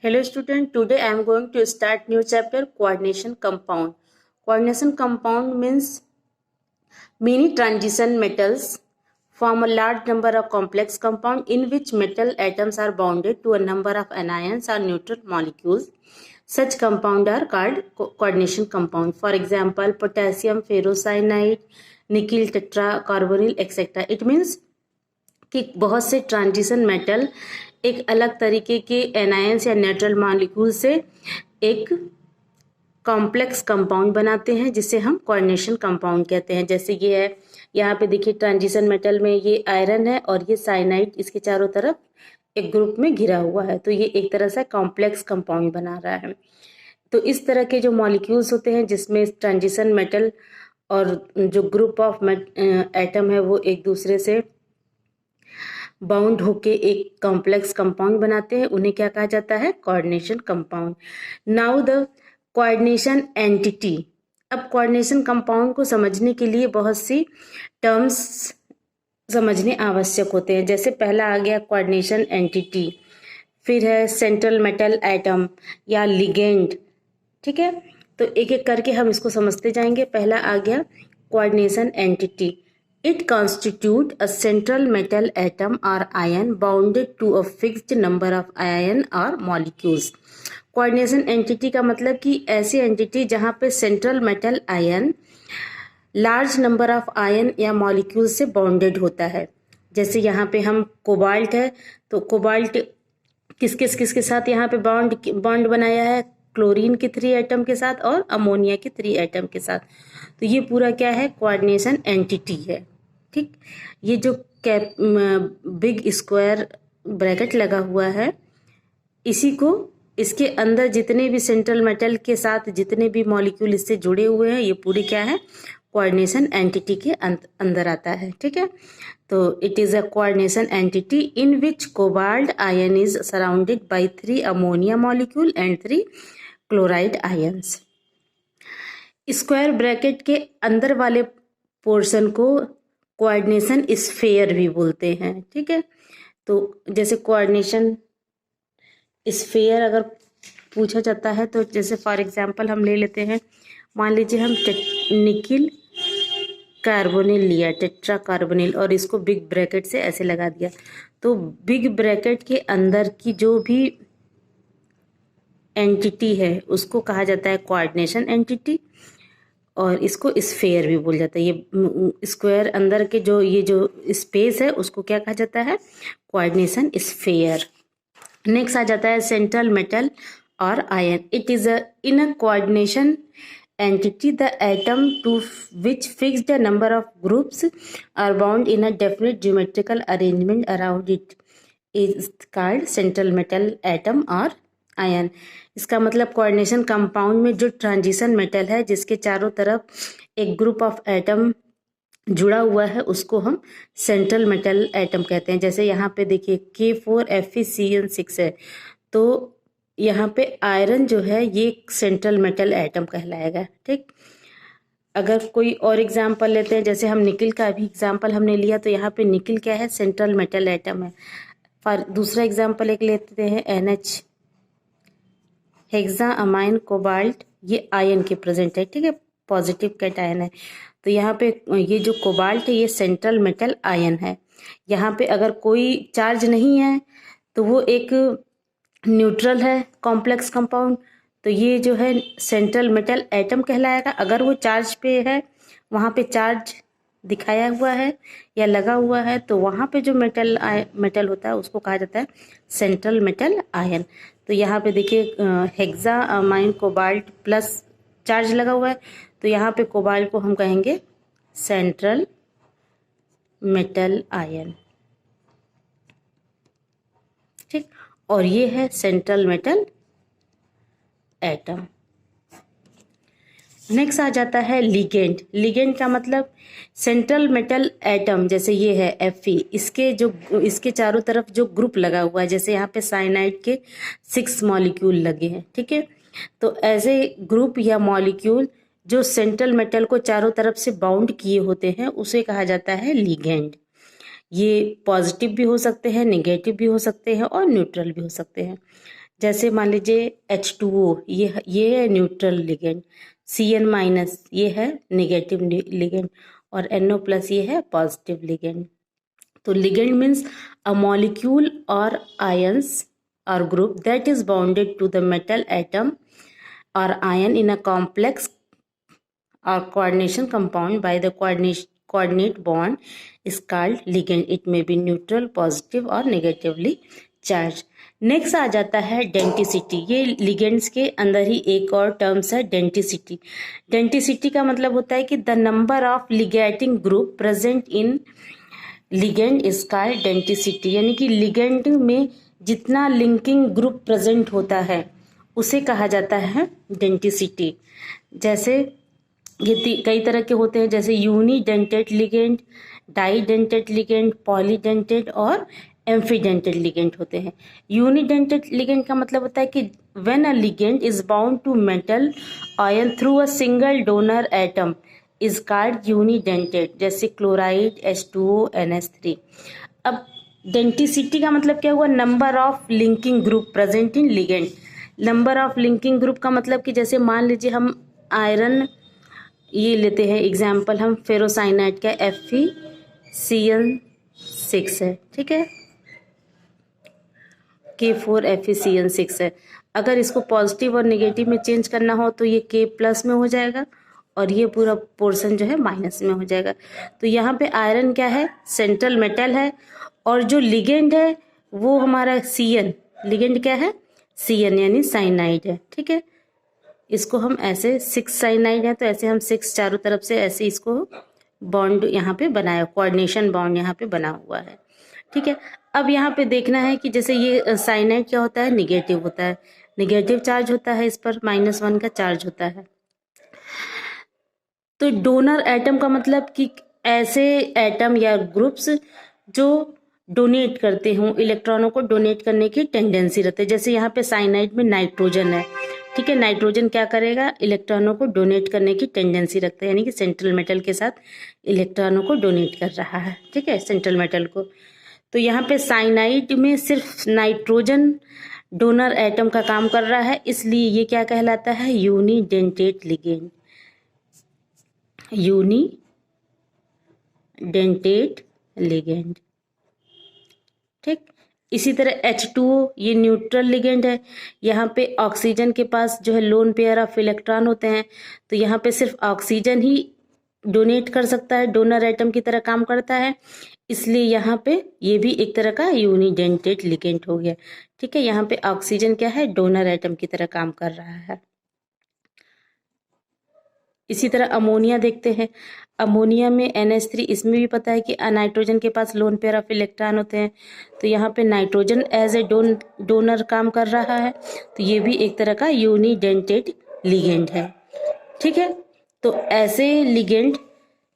Hello student, today I am going to start new chapter coordination compound. Coordination compound means many transition metals form a large number of complex compound in which metal atoms are bounded to a number of anions or neutral molecules. Such compound are called coordination compound. For example, potassium ferrocyanide, nickel tetracarbonyl etc. It means कि बहुत से transition metal एक अलग तरीके के anions या neutral molecule से एक कॉम्प्लेक्स कंपाउंड बनाते हैं जिसे हम कोऑर्डिनेशन कंपाउंड कहते हैं। जैसे ये है, यहाँ पे देखिए ट्रांजिशन मेटल में ये आयरन है और ये साइनाइड इसके चारों तरफ एक ग्रुप में घिरा हुआ है, तो ये एक तरह से कॉम्प्लेक्स कंपाउंड बना रहा है। तो इस तरह के जो मॉलिक्यूल्स होते हैं जिसमें ट्रांजिशन मेटल और जो ग्रुप ऑफ एटम है वो एक दूसरे से बाउंड होके एक कॉम्प्लेक्स कंपाउंड बनाते हैं, उन्हें क्या कहा जाता है? Coordination compound. Now the coordination entity. अब कोऑर्डिनेशन कंपाउंड को समझने के लिए बहुत सी टर्म्स समझने आवश्यक होते हैं। जैसे पहला आ गया कोऑर्डिनेशन एंटिटी, फिर है सेंट्रल मेटल एटम या लिगेंड। ठीक है, तो एक एक करके हम इसको समझते जाएंगे। पहला आ गया coordination entity. It constitutes a central metal atom or ion bounded to a fixed number of ion or molecules. Coordination entity का मतलब कि ऐसी एंटिटी जहां पे central metal ion large number of ion या मॉलिक्यूल से बाउंडेड होता है। जैसे यहाँ पे हम कोबाल्ट है, तो कोबाल्ट किसके साथ यहाँ पे बॉन्ड बनाया है? क्लोरीन के 3 एटम के साथ और अमोनिया के 3 एटम के साथ। तो ये पूरा क्या है? कोऑर्डिनेशन एंटिटी है। ठीक, ये जो बिग स्क्वायर ब्रैकेट लगा हुआ है, इसी को, इसके अंदर जितने भी सेंट्रल मेटल के साथ जितने भी मॉलिक्यूल इससे जुड़े हुए हैं, ये पूरी क्या है? कोऑर्डिनेशन एंटिटी के अंदर आता है। ठीक है, तो it is a coordination entity in which cobalt ion is surrounded by 3 ammonia molecule and 3 chloride ions. Square bracket के अंदर वाले पोर्शन को कोऑर्डिनेशन स्फीयर भी बोलते हैं। ठीक है, तो जैसे कोऑर्डिनेशन स्फीयर अगर पूछा जाता है तो जैसे फॉर एग्जांपल हम ले लेते हैं, मान लीजिए हम निकिल कार्बोनिल लिया, टेट्रा कार्बोनिल, और इसको बिग ब्रैकेट से ऐसे लगा दिया, तो बिग ब्रैकेट के अंदर की जो भी एंटिटी है उसको कहा जाता है कोऑर्डिनेशन एंटिटी, और इसको स्फीयर भी बोल जाता है। ये स्क्वायर अंदर के जो ये जो स्पेस है उसको क्या कहा जाता है? Coordination sphere. नेक्स्ट आ जाता है सेंट्रल मेटल और ion. It is in a coordination entity the atom to which fixed number of groups are bound in a definite geometrical arrangement around it is called central metal atom or ion. इसका मतलब coordination compound में जो transition metal है जिसके चारों तरफ एक group of atom जुड़ा हुआ है उसको हम सेंट्रल मेटल एटम कहते हैं। जैसे यहाँ पे देखिए K4FeCN6 है, तो यहाँ पे आयरन जो है ये सेंट्रल मेटल एटम कहलाएगा। ठीक, अगर कोई और एग्जांपल लेते हैं, जैसे हम निकिल का भी एग्जांपल हमने लिया, तो यहाँ पे निकिल क्या है? सेंट्रल मेटल एटम है। फॉर दूसरा एग्जांपल एक लेते हैं NH, हेक्सा अमाइन कोबाल्ट, ये आयन के प्रेजेंट है। ठीक है, पॉजिटिव कैटायन है, तो यहाँ पे ये जो कोबाल्ट है ये सेंट्रल मेटल आयन है। यहाँ पे अगर कोई चार्ज नहीं है तो वो एक न्यूट्रल है, कॉम्प्लेक्स कंपाउंड, तो ये जो है सेंट्रल मेटल एटम कहलाएगा। अगर वो चार्ज पे है, वहाँ पे चार्ज दिखाया हुआ है या लगा हुआ है, तो वहाँ पे जो मेटल होता है उसको कहा जाता है सेंट्रल मेटल आयन। तो यहाँ पे देखिए hexa amine cobalt plus charge लगा हुआ है, तो यहाँ पे कोबाल्ट को हम कहेंगे सेंट्रल मेटल आयन। ठीक, और ये है सेंट्रल मेटल एटम। नेक्स्ट आ जाता है लिगेंड। लिगेंड का मतलब सेंट्रल मेटल एटम, जैसे ये है Fe, इसके चारों तरफ जो ग्रुप लगा हुआ है, जैसे यहाँ पे साइनाइड के 6 मॉलिक्यूल लगे हैं। ठीक है, तो ऐसे ग्रुप या मॉलिक्यूल जो सेंट्रल मेटल को चारों तरफ से बाउंड किए होते हैं उसे कहा जाता है लिगेंड। ये पॉजिटिव भी हो सकते हैं, नेगेटिव भी हो सकते हैं और न्यूट्रल भी हो सकते हैं। जैसे मान लीजिए H2O ये है न्यूट्रल लिगेंड, Cn- ये है नेगेटिव लिगेंड और NO+ ये है पॉजिटिव लिगेंड। तो लिगेंड मीन्स अ मॉलिक्यूल और आयंस और group that is bounded to the metal atom or ion in a complex or coordination compound by the coordinate bond is called ligand. It may be neutral, positive or negatively charged. Next आ जाता है denticity. ये ligands के अंदर ही एक और terms है denticity. Denticity का मतलब होता है कि the number of ligating group present in ligand is called denticity, यानी कि लिगेंड में जितना लिंकिंग ग्रुप प्रेजेंट होता है उसे कहा जाता है डेंटिसिटी। जैसे ये कई तरह के होते हैं, जैसे यूनिडेंटेड लिगेंड, डाइडेंटेड लिगेंड, पॉलीडेंटेड और एम्फीडेंटेड लिगेंड होते हैं। यूनिडेंटेड लिगेंड का मतलब होता है कि when a ligand is bound to metal ion through a single donor atom is called unidentate, जैसे क्लोराइड, H2O, NH3। अब डेंटिसिटी का मतलब क्या हुआ? Number of linking group present in ligand. Number of linking group का मतलब कि जैसे मान लीजिए हम आयरन ये लेते हैं एग्जाम्पल, हम फेरोसाइनाइड का Fe(Cn)6 है, ठीक है, K4FeCN6 है। अगर इसको पॉजिटिव और नेगेटिव में चेंज करना हो तो ये K+ में हो जाएगा और ये पूरा पोर्शन जो है माइनस में हो जाएगा। तो यहाँ पे आयरन क्या है? सेंट्रल मेटल है और जो लिगेंड है वो हमारा Cn, लिगेंड क्या है? Cn यानी साइनाइड है, ठीक है। इसको हम ऐसे 6 साइनाइड है तो ऐसे हम 6 चारों तरफ से ऐसे इसको बॉन्ड यहाँ पे बनाया, कोऑर्डिनेशन बॉन्ड यहाँ पे बना हुआ है, ठीक है। अब यहाँ पे देखना है कि जैसे ये साइनाइड क्या होता है? निगेटिव होता है, निगेटिव चार्ज होता है, इस पर -1 का चार्ज होता है। तो डोनर एटम का मतलब कि ऐसे एटम या ग्रुप्स जो डोनेट करते हों, इलेक्ट्रॉनों को डोनेट करने की टेंडेंसी रहती है। जैसे यहाँ पे साइनाइड में नाइट्रोजन है, ठीक है, नाइट्रोजन क्या करेगा? इलेक्ट्रॉनों को डोनेट करने की टेंडेंसी रखता है, यानी कि सेंट्रल मेटल के साथ इलेक्ट्रॉनों को डोनेट कर रहा है, ठीक है, सेंट्रल मेटल को। तो यहाँ पे साइनाइड में सिर्फ नाइट्रोजन डोनर एटम का काम कर रहा है, इसलिए ये क्या कहलाता है? यूनिडेंटेड लिगेंड, यूनिडेंटेड लिगेंड, ठीक। इसी तरह H2O ये न्यूट्रल लिगेंड है। यहाँ पे ऑक्सीजन के पास जो है लोन पेयर ऑफ इलेक्ट्रॉन होते हैं, तो यहाँ पे सिर्फ ऑक्सीजन ही डोनेट कर सकता है, डोनर एटम की तरह काम करता है, इसलिए यहाँ पे ये भी एक तरह का यूनिडेंटेड लिगेंड हो गया, ठीक है। यहाँ पे ऑक्सीजन क्या है? डोनर एटम की तरह काम कर रहा है। इसी तरह अमोनिया देखते हैं, अमोनिया में NH3, इसमें भी पता है कि नाइट्रोजन के पास लोन पेयर ऑफ इलेक्ट्रॉन होते हैं, तो यहाँ पे नाइट्रोजन एज ए डोनर काम कर रहा है, तो ये भी एक तरह का यूनिडेंटेड लिगेंड है, ठीक है। तो ऐसे लिगेंड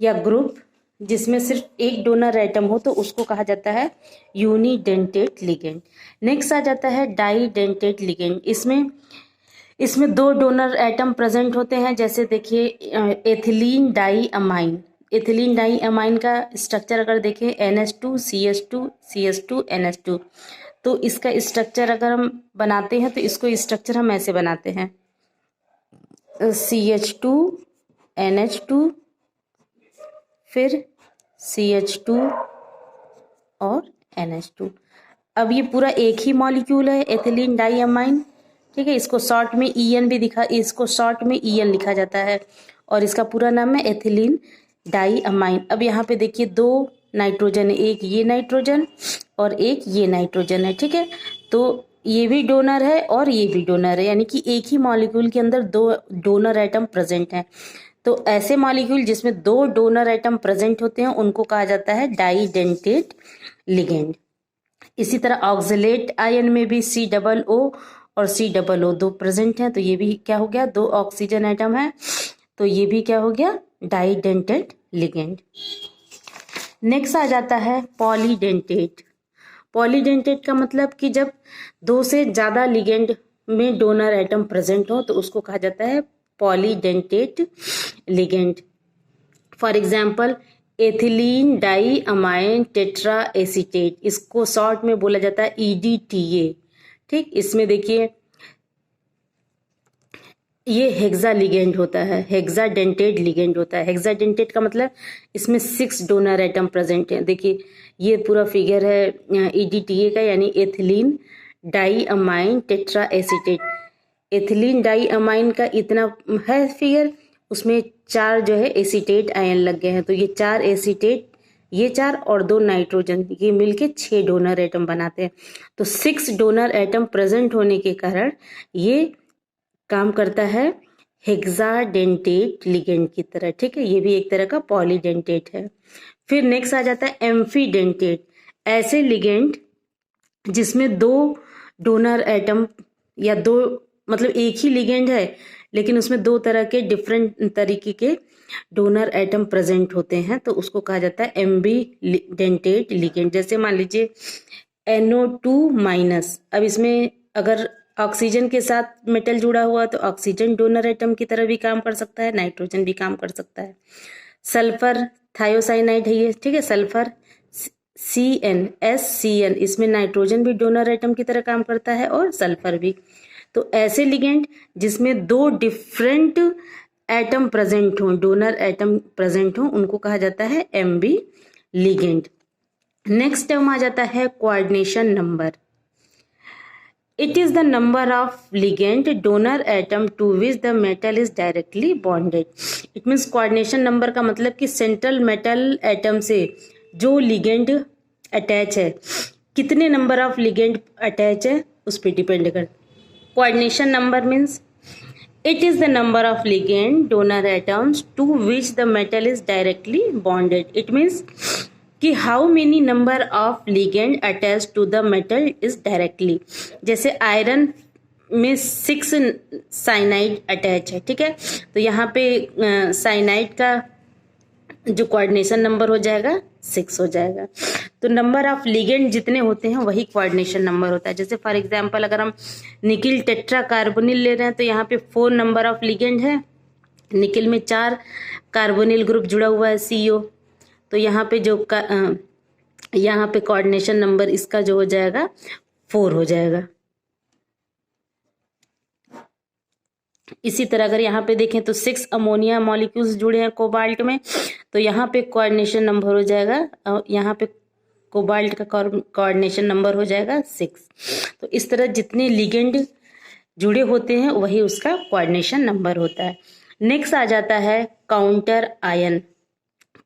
या ग्रुप जिसमें सिर्फ एक डोनर एटम हो तो उसको कहा जाता है यूनिडेंटेड लिगेंड। नेक्स्ट आ जाता है डाइडेंटेड लिगेंड। इसमें 2 डोनर एटम प्रेजेंट होते हैं। जैसे देखिए ethylene diamine, ethylene diamine का स्ट्रक्चर अगर देखें NH2CH2CH2NH2, तो इसका स्ट्रक्चर अगर हम बनाते हैं तो इसको स्ट्रक्चर हम ऐसे बनाते हैं CH2NH2 फिर CH2 और NH2। अब ये पूरा एक ही मॉलिक्यूल है एथिलीन डाई अमाइन, ठीक है। इसको शॉर्ट में EN भी इसको शॉर्ट में EN लिखा जाता है और इसका पूरा नाम है एथिलीन डाई अमाइन। अब यहाँ पे देखिए 2 नाइट्रोजन है, एक ये नाइट्रोजन और एक ये नाइट्रोजन है, ठीक है। तो ये भी डोनर है और ये भी डोनर है, यानी कि एक ही मॉलिक्यूल के अंदर 2 डोनर एटम प्रेजेंट हैं। तो ऐसे मॉलिक्यूल जिसमें 2 डोनर एटम प्रेजेंट होते हैं उनको कहा जाता है डाइडेंटेड लिगेंड। इसी तरह ऑक्सलेट आयन में भी COO और COO 2 प्रेजेंट हैं, तो ये भी क्या हो गया? 2 ऑक्सीजन एटम है, तो ये भी क्या हो गया? डाइडेंटेड लिगेंड। नेक्स्ट आ जाता है पॉलीडेंटेट। पॉलीडेंटेट का मतलब कि जब 2 से ज़्यादा लिगेंड में डोनर एटम प्रेजेंट हो तो उसको कहा जाता है polydentate ligand. For example ethylene diamine tetraacetate, इसको शॉर्ट में बोला जाता है EDTA, ठीक, इसमें देखिए ये हेक्सा लिगेंड होता है, हेक्साडेंटेट लिगेंड होता है। हेक्साडेंटेट का मतलब इसमें 6 डोनर एटम प्रेजेंट हैं। देखिए ये पूरा फिगर है EDTA का, यानी ethylene diamine tetraacetate. Ethylene diamine का इतना है फिगर, उसमें 4 जो है एसीटेट आयन लग गए हैं। तो ये 4 एसीटेट, ये 4 और 2 नाइट्रोजन, ये मिलके 6 डोनर एटम बनाते हैं। तो 6 डोनर एटम प्रेजेंट होने के कारण ये काम करता है हेक्साडेंटेट लिगेंड की तरह। ठीक है, ये भी एक तरह का पॉलीडेंटेट है। फिर नेक्स्ट आ जाता है एम्फीडेंटेट, ऐसे लिगेंड जिसमें 2 डोनर एटम या 2 मतलब एक ही लिगेंड है लेकिन उसमें 2 तरह के डिफरेंट तरीके के डोनर एटम प्रेजेंट होते हैं, तो उसको कहा जाता है एम्बीडेंटेट लिगेंड। जैसे मान लीजिए NO2-। अब इसमें अगर ऑक्सीजन के साथ मेटल जुड़ा हुआ तो ऑक्सीजन डोनर एटम की तरह भी काम कर सकता है, नाइट्रोजन भी काम कर सकता है। सल्फर थायोसाइनाइड है ये, ठीक है, सल्फर SCN, इसमें नाइट्रोजन भी डोनर एटम की तरह काम करता है और सल्फर भी। तो ऐसे लिगेंड जिसमें 2 डिफरेंट एटम प्रेजेंट हों, डोनर एटम प्रेजेंट हों, उनको कहा जाता है एम्बी लिगेंड। नेक्स्ट टर्म आ जाता है coordination number. It is the number of ligand donor atom to which the metal is directly bonded. It means coordination number का मतलब कि सेंट्रल मेटल एटम से जो लिगेंड अटैच है, कितने नंबर ऑफ लिगेंड अटैच है उस पर डिपेंड कर। Coordination number means it is the number of ligand donor atoms to which the metal is directly bonded. It means कि how many number of ligand attach to the metal is directly. जैसे iron में 6 cyanide attach है, ठीक है, तो यहाँ पे cyanide का जो कोऑर्डिनेशन नंबर हो जाएगा 6 हो जाएगा। तो नंबर ऑफ लिगेंड जितने होते हैं वही कोऑर्डिनेशन नंबर होता है। जैसे फॉर एग्जांपल अगर हम निकिल टेट्रा कार्बोनिल ले रहे हैं तो यहाँ पे 4 नंबर ऑफ लिगेंड है, निकिल में 4 कार्बोनिल ग्रुप जुड़ा हुआ है CO, तो यहाँ पे जो यहाँ पे कोऑर्डिनेशन नंबर इसका जो हो जाएगा 4 हो जाएगा। इसी तरह अगर यहाँ पे देखें तो 6 अमोनिया मॉलिक्यूल्स जुड़े हैं कोबाल्ट में, तो यहाँ पे कोऑर्डिनेशन नंबर हो जाएगा, यहाँ पे कोबाल्ट का कोऑर्डिनेशन नंबर हो जाएगा 6। तो इस तरह जितने लिगेंड जुड़े होते हैं वही उसका कोऑर्डिनेशन नंबर होता है। नेक्स्ट आ जाता है काउंटर आयन।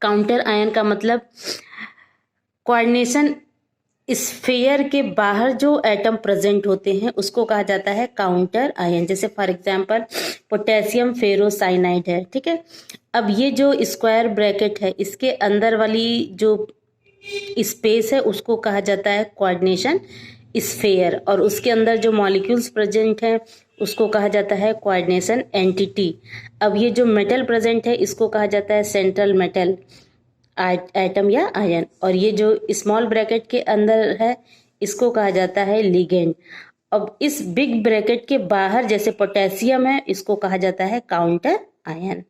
काउंटर आयन का मतलब कोऑर्डिनेशन स्फीयर के बाहर जो एटम प्रेजेंट होते हैं उसको कहा जाता है काउंटर आयन। जैसे फॉर एग्जांपल पोटेशियम फेरोसाइनाइड है, ठीक है। अब ये जो स्क्वायर ब्रैकेट है इसके अंदर वाली जो स्पेस है उसको कहा जाता है कोऑर्डिनेशन स्फीयर, और उसके अंदर जो मॉलिक्यूल्स प्रेजेंट हैं उसको कहा जाता है कोऑर्डिनेशन एंटिटी। अब ये जो मेटल प्रेजेंट है इसको कहा जाता है सेंट्रल मेटल एटम या आयन, और ये जो स्मॉल ब्रैकेट के अंदर है इसको कहा जाता है लिगेंड। अब इस बिग ब्रैकेट के बाहर जैसे पोटेशियम है इसको कहा जाता है काउंटर आयन।